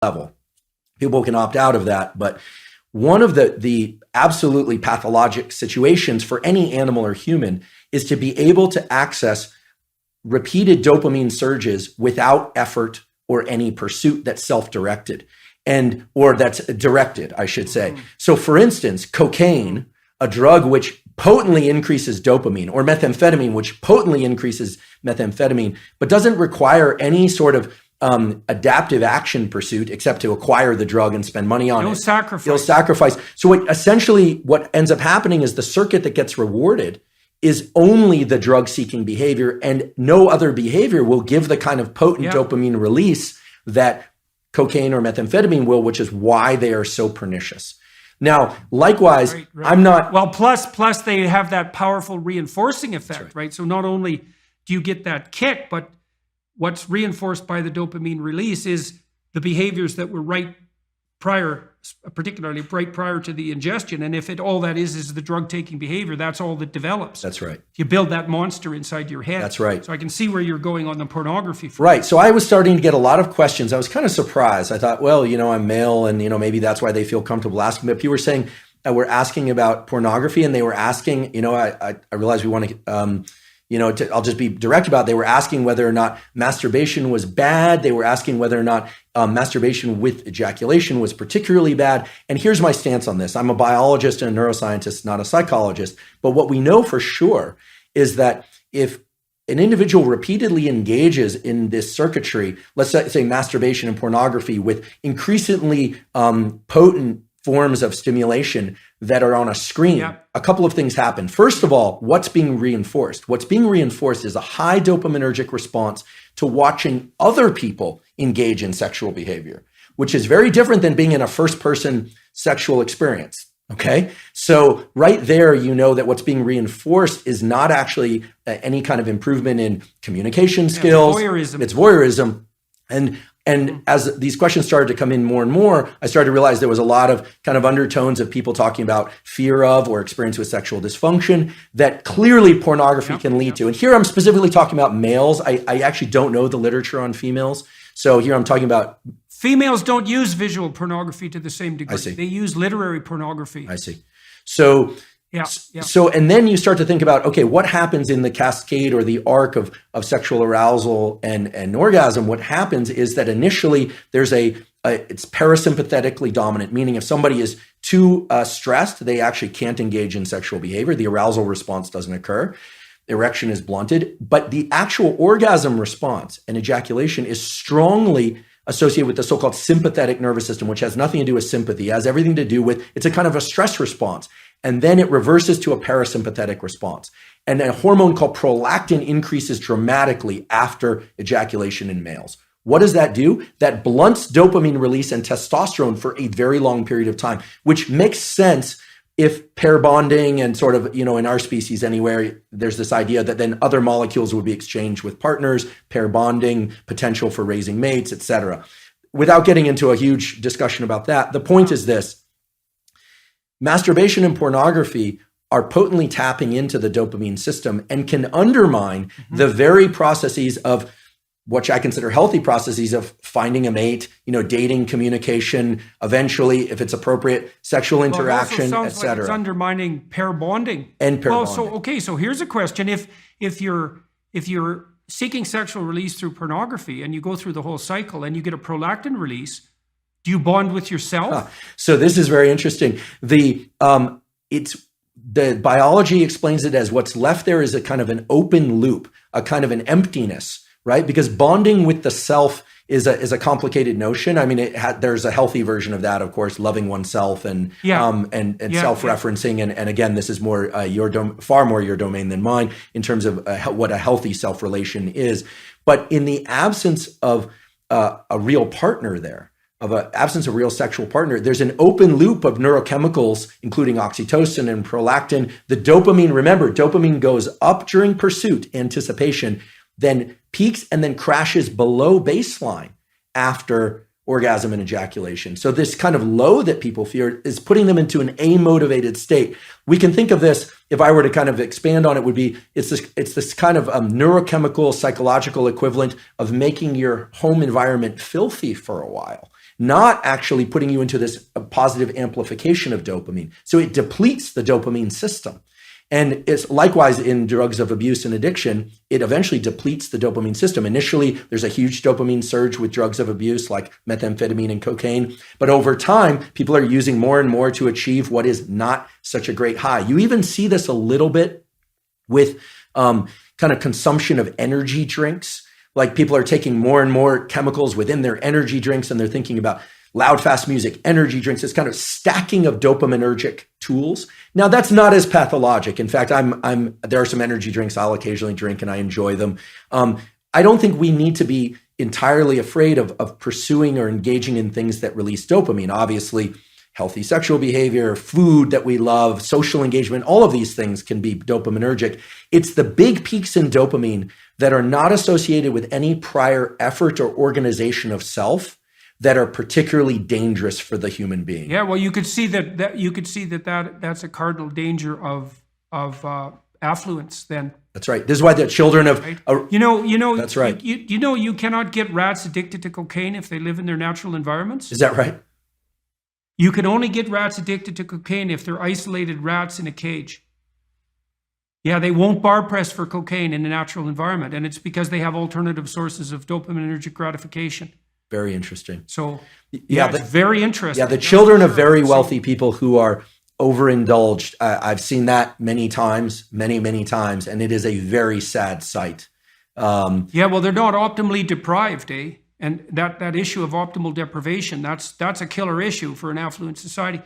level. People can opt out of that, but one of the absolutely pathologic situations for any animal or human is to be able to access repeated dopamine surges without effort or any pursuit that's self-directed or that's directed, I should say. So for instance, cocaine, a drug which potently increases dopamine, or methamphetamine, which potently increases methamphetamine, but doesn't require any sort of adaptive action pursuit except to acquire the drug and spend money on it. No sacrifice. So what ends up happening is the circuit that gets rewarded is only the drug-seeking behavior, and no other behavior will give the kind of potent dopamine release that cocaine or methamphetamine will, which is why they are so pernicious. Now, likewise, right. I'm not... Well, plus they have that powerful reinforcing effect, right? So not only do you get that kick, but what's reinforced by the dopamine release is the behaviors that were right prior, particularly right prior to the ingestion. And if all that is the drug-taking behavior, that's all that develops. That's right. You build that monster inside your head. That's right. So I can see where you're going on the pornography. Right. So I was starting to get a lot of questions. I was kind of surprised. I thought, well, I'm male and, maybe that's why they feel comfortable asking. But people were saying, we're asking about pornography, and they were asking, I realize we want to, I'll just be direct about it. They were asking whether or not masturbation was bad. They were asking whether or not masturbation with ejaculation was particularly bad. And here's my stance on this. I'm a biologist and a neuroscientist, not a psychologist. But what we know for sure is that if an individual repeatedly engages in this circuitry, let's say masturbation and pornography with increasingly potent forms of stimulation that are on a screen, a couple of things happen. First of all, what's being reinforced? What's being reinforced is a high dopaminergic response to watching other people engage in sexual behavior, which is very different than being in a first-person sexual experience. Okay, so right there, that what's being reinforced is not actually any kind of improvement in communication skills. It's voyeurism. And as these questions started to come in more and more, I started to realize there was a lot of kind of undertones of people talking about fear of or experience with sexual dysfunction that clearly pornography can lead to. And here I'm specifically talking about males. I actually don't know the literature on females. So here I'm talking about... Females don't use visual pornography to the same degree. I see. They use literary pornography. I see. So... So, and then you start to think about, okay, what happens in the cascade or the arc of sexual arousal and orgasm? What happens is that initially there's it's parasympathetically dominant, meaning if somebody is too stressed, they actually can't engage in sexual behavior. The arousal response doesn't occur. Erection is blunted, but the actual orgasm response and ejaculation is strongly associated with the so-called sympathetic nervous system, which has nothing to do with sympathy. It has everything to do with, it's a kind of a stress response. And then it reverses to a parasympathetic response. And a hormone called prolactin increases dramatically after ejaculation in males. What does that do? That blunts dopamine release and testosterone for a very long period of time, which makes sense if pair bonding and sort of, in our species anywhere, there's this idea that then other molecules would be exchanged with partners, pair bonding, potential for raising mates, etc. Without getting into a huge discussion about that, the point is this. Masturbation and pornography are potently tapping into the dopamine system and can undermine the very processes of what I consider healthy processes of finding a mate, dating, communication, eventually, if it's appropriate, sexual interaction, etc. Like it's undermining pair bonding. And pair bonding. So here's a question. If you're seeking sexual release through pornography and you go through the whole cycle and you get a prolactin release, do you bond with yourself? So this is very interesting. The biology explains it as what's left there is a kind of an open loop, a kind of an emptiness, right? Because bonding with the self is a complicated notion. I mean, there's a healthy version of that, of course, loving oneself and self-referencing. And again, this is more far more your domain than mine in terms of what a healthy self-relation is. But in the absence of a real partner there, of an absence of real sexual partner, there's an open loop of neurochemicals, including oxytocin and prolactin. The dopamine, remember, dopamine goes up during pursuit, anticipation, then peaks and then crashes below baseline after orgasm and ejaculation. So this kind of low that people fear is putting them into an amotivated state. We can think of this, if I were to kind of expand on it, would be, it's this kind of neurochemical, psychological equivalent of making your home environment filthy for a while. not actually putting you into this positive amplification of dopamine. So it depletes the dopamine system. And it's likewise in drugs of abuse and addiction, it eventually depletes the dopamine system. Initially, there's a huge dopamine surge with drugs of abuse like methamphetamine and cocaine. But over time, people are using more and more to achieve what is not such a great high. You even see this a little bit with kind of consumption of energy drinks. Like people are taking more and more chemicals within their energy drinks, and they're thinking about loud, fast music, energy drinks. It's kind of stacking of dopaminergic tools. Now, that's not as pathologic. In fact, there are some energy drinks I'll occasionally drink, and I enjoy them. I don't think we need to be entirely afraid of pursuing or engaging in things that release dopamine. Obviously, healthy sexual behavior, food that we love, social engagement, all of these things can be dopaminergic. It's the big peaks in dopamine that are not associated with any prior effort or organization of self that are particularly dangerous for the human being. Yeah, well, you could see that's a cardinal danger of affluence. Then that's right. This is why the children of right? That's right. You cannot get rats addicted to cocaine if they live in their natural environments. Is that right? You can only get rats addicted to cocaine if they're isolated rats in a cage. Yeah, they won't bar press for cocaine in a natural environment, and it's because they have alternative sources of dopaminergic gratification. Very interesting. So, it's very interesting. Yeah, the children of very wealthy people who are overindulged, I've seen that many times, many times, and it is a very sad sight. Well, they're not optimally deprived, eh? And that issue of optimal deprivation, that's a killer issue for an affluent society.